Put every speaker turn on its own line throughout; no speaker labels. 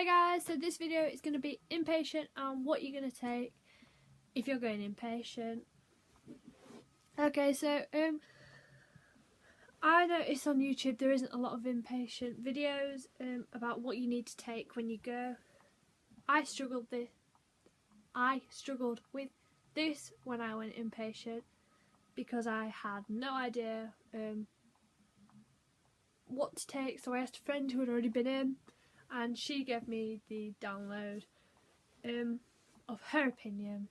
Hey guys, so this video is going to be inpatient and what you're going to take if you're going inpatient. Okay, so I noticed on YouTube there isn't a lot of inpatient videos about what you need to take when you go. I struggled with this when I went inpatient because I had no idea what to take, so I asked a friend who had already been in and she gave me the download of her opinion.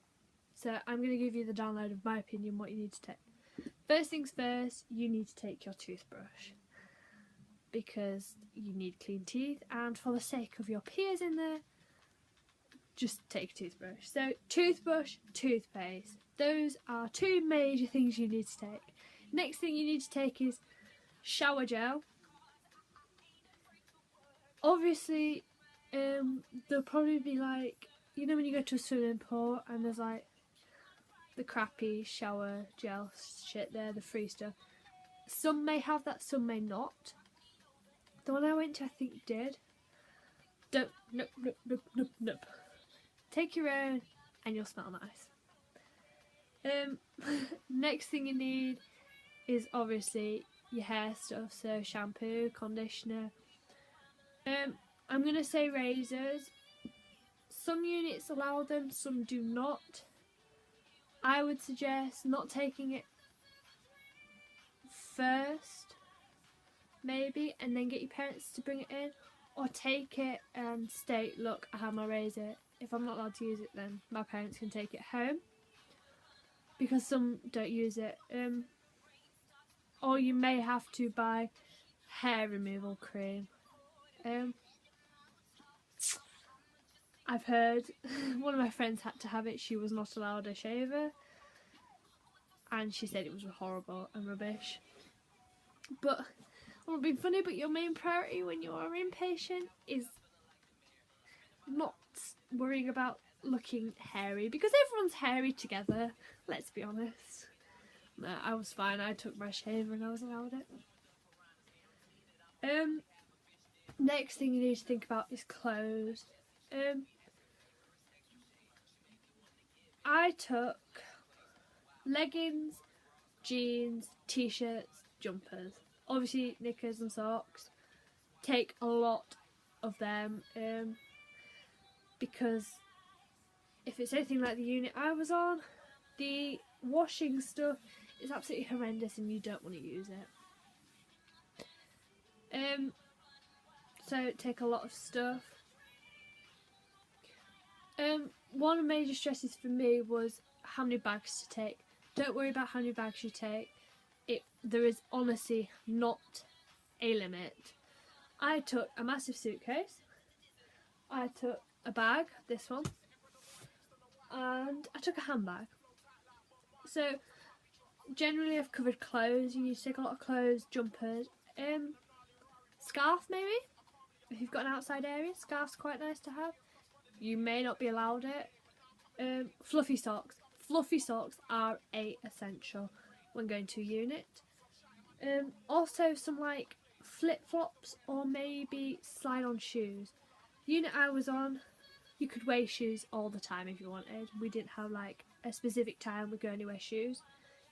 So I'm going to give you the download of my opinion, what you need to take. First things first, you need to take your toothbrush because you need clean teeth, and for the sake of your peers in there, just take a toothbrush. So toothbrush, toothpaste, those are two major things you need to take. Next thing you need to take is shower gel. Obviously, there'll probably be like, you know when you go to a swimming pool and there's like the crappy shower gel shit there, the free stuff. Some may have that, some may not. The one I went to I think did. Nope. Take your own and you'll smell nice. Next thing you need is obviously your hair stuff, so shampoo, conditioner. I'm going to say razors. Some units allow them, some do not. I would suggest not taking it first, maybe, and then get your parents to bring it in, or take it and state, look, I have my razor. If I'm not allowed to use it, then my parents can take it home, because some don't use it. Or you may have to buy hair removal cream. I've heard one of my friends had to have it. She was not allowed a shaver and she said it was horrible and rubbish. But I'm not being funny, but your main priority when you are inpatient is not worrying about looking hairy, because everyone's hairy together, let's be honest. No, I was fine. I took my shaver and I was allowed it. Next thing you need to think about is clothes. I took leggings, jeans, t-shirts, jumpers. Obviously knickers and socks. Take a lot of them because if it's anything like the unit I was on, the washing stuff is absolutely horrendous and you don't want to use it. So take a lot of stuff. One of the major stresses for me was how many bags to take. Don't worry about how many bags you take. There is honestly not a limit. I took a massive suitcase. I took a bag, this one, and I took a handbag. So generally I've covered clothes. You need to take a lot of clothes, jumpers, scarf maybe. If you've got an outside area, scarf's quite nice to have. You may not be allowed it. Fluffy socks. Fluffy socks are a essential when going to a unit. Also some like flip-flops or maybe slide-on shoes. Unit I was on, you could wear shoes all the time if you wanted. We didn't have like a specific time we could only wear shoes.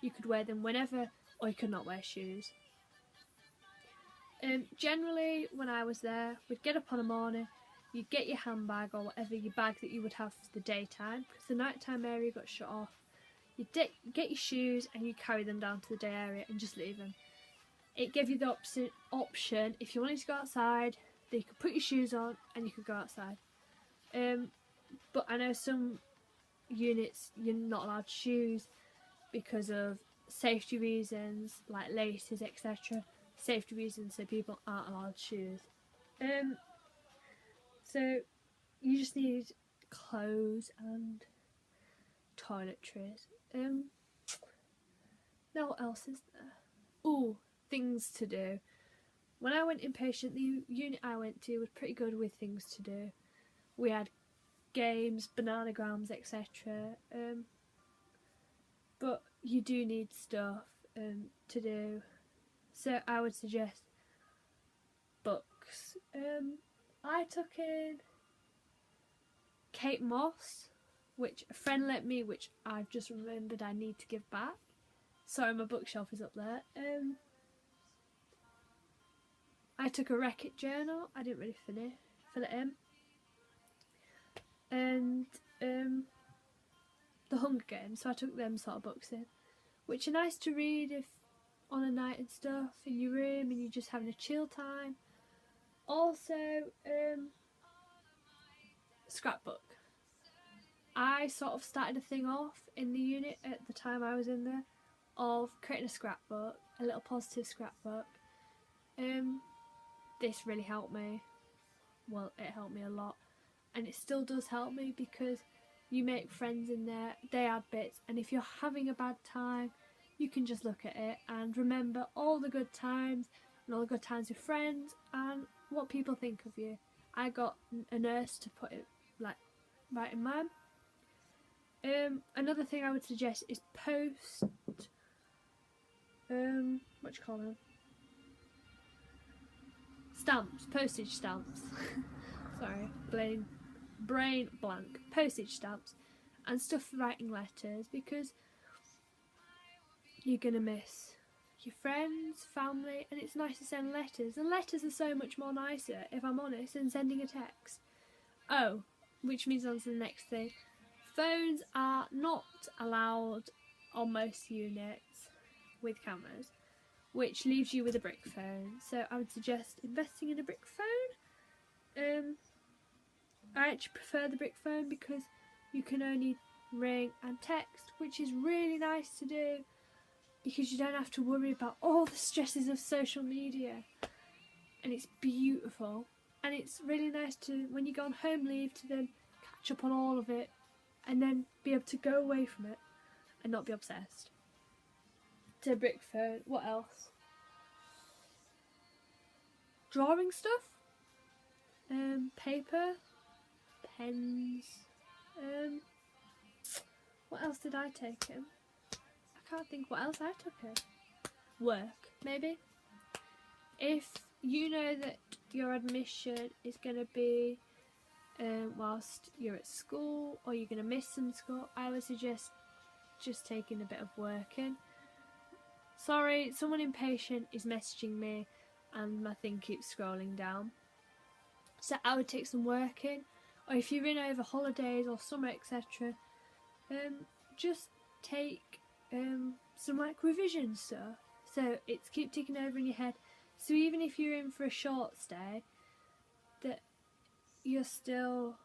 You could wear them whenever, or you could not wear shoes. Generally when I was there, we'd get up on a morning, you'd get your handbag or whatever, your bag that you would have for the daytime, because the nighttime area got shut off. You'd get your shoes and you carry them down to the day area and just leave them. It gave you the option, if you wanted to go outside, that you could put your shoes on and you could go outside. But I know some units you're not allowed shoes because of safety reasons, like laces, etc. Safety reasons, so people aren't allowed shoes. So you just need clothes and toiletries. Now what else is there? Ooh, things to do. When I went inpatient, the unit I went to was pretty good with things to do. We had games, bananagrams, etc. But you do need stuff to do. So I would suggest books. I took in Kate Moss, which a friend lent me, which I've just remembered I need to give back. Sorry, my bookshelf is up there. I took a Wreck-It journal. I didn't really fill it in. And the Hunger Games, so I took them sort of books in, which are nice to read if on a night and stuff in your room and you're just having a chill time. Also, scrapbook. I sort of started a thing off in the unit at the time I was in there of creating a scrapbook, a little positive scrapbook. This really helped me. Well, it helped me a lot, and it still does help me because you make friends in there, they add bits, and if you're having a bad time, you can just look at it and remember all the good times and all the good times with friends and what people think of you. I got a nurse to put it like right in mine. Another thing I would suggest is post what do you call them? Stamps, postage stamps. Sorry, brain blank. Postage stamps and stuff for writing letters, because you're gonna miss your friends, family, and it's nice to send letters. And letters are so much more nicer, if I'm honest, than sending a text. Oh, which means on to the next thing. Phones are not allowed on most units with cameras, which leaves you with a brick phone. So I would suggest investing in a brick phone. I actually prefer the brick phone because you can only ring and text, which is really nice to do because you don't have to worry about all the stresses of social media, and it's beautiful. And it's really nice to, when you go on home leave, to then catch up on all of it and then be able to go away from it and not be obsessed. To a brick phone. What else? Drawing stuff, paper, pens. What else did I take in? I can't think what else I took in. Work, maybe. If you know that your admission is going to be whilst you're at school, or you're going to miss some school, I would suggest just taking a bit of work in. Sorry, someone impatient is messaging me and my thing keeps scrolling down. So I would take some work in, or if you're in over holidays or summer, etc., just take some like revision stuff. So it's keep ticking over in your head. So even if you're in for a short stay, that you're still,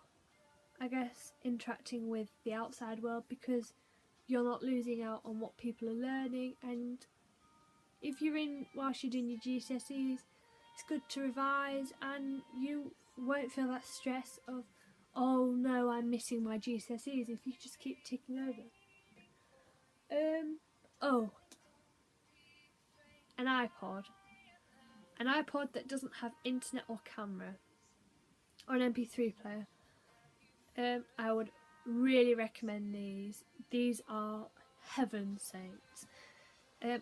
I guess, interacting with the outside world, because you're not losing out on what people are learning. And if you're in whilst you're doing your GCSEs, it's good to revise, and you won't feel that stress of, oh no, I'm missing my GCSEs, if you just keep ticking over. Oh, an iPod. An iPod that doesn't have internet or camera, or an MP3 player. I would really recommend these. These are heaven saints.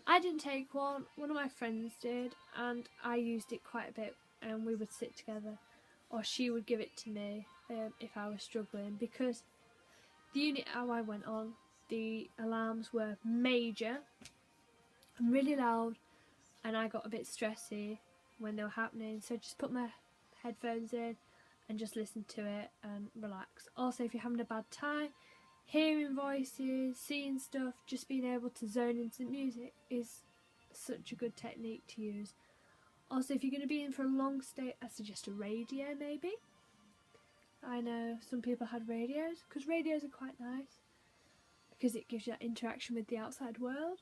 I didn't take one of my friends did, and I used it quite a bit, and we would sit together, or she would give it to me if I was struggling, because the unit how I went on, the alarms were major and really loud, and I got a bit stressy when they were happening, so just put my headphones in and just listen to it and relax. Also, if you're having a bad time, hearing voices, seeing stuff, just being able to zone into music is such a good technique to use. Also, if you're going to be in for a long stay, I suggest a radio maybe. I know some people had radios, because radios are quite nice, because it gives you that interaction with the outside world.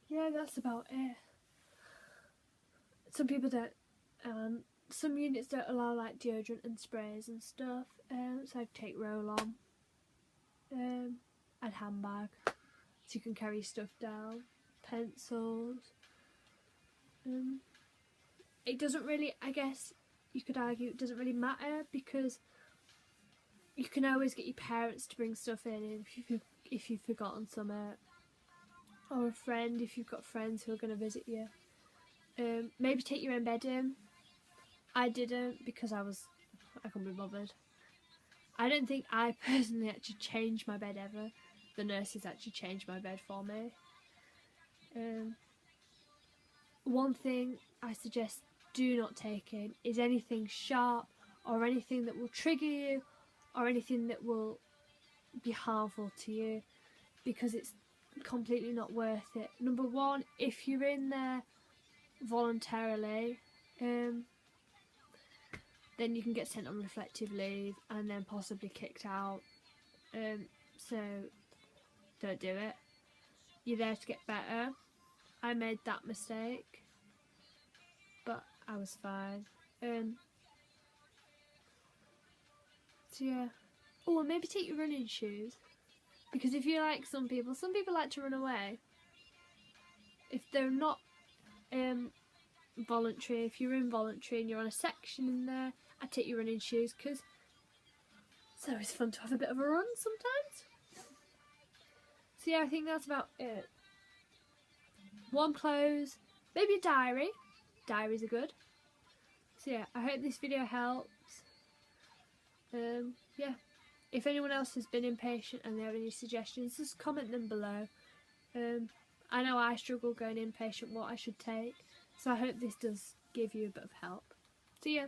Yeah, that's about it. Some people don't, some units don't allow like deodorant and sprays and stuff, so I'd take roll-on, and handbag, so you can carry stuff down, pencils. It doesn't really, I guess you could argue it doesn't really matter, because you can always get your parents to bring stuff in if you've forgotten something, or a friend if you've got friends who are going to visit you. Maybe take your own bed in. I didn't because I couldn't be bothered. I don't think I personally actually changed my bed ever. The nurses actually changed my bed for me. One thing I suggest do not take in is anything sharp or anything that will trigger you or anything that will be harmful to you, because it's completely not worth it. Number one, if you're in there voluntarily, then you can get sent on reflective leave and then possibly kicked out. So don't do it. You're there to get better. I made that mistake, but I was fine. So yeah. Oh, and maybe take your running shoes, because if you like some people like to run away. If they're not voluntary, if you're involuntary and you're on a section in there, I take your running shoes, because it's always fun to have a bit of a run sometimes. So yeah, I think that's about it. Warm clothes, maybe a diary. Diaries are good. So yeah, I hope this video helps. Yeah, if anyone else has been inpatient and they have any suggestions, just comment them below. I know I struggle going inpatient what I should take, so I hope this does give you a bit of help. See ya.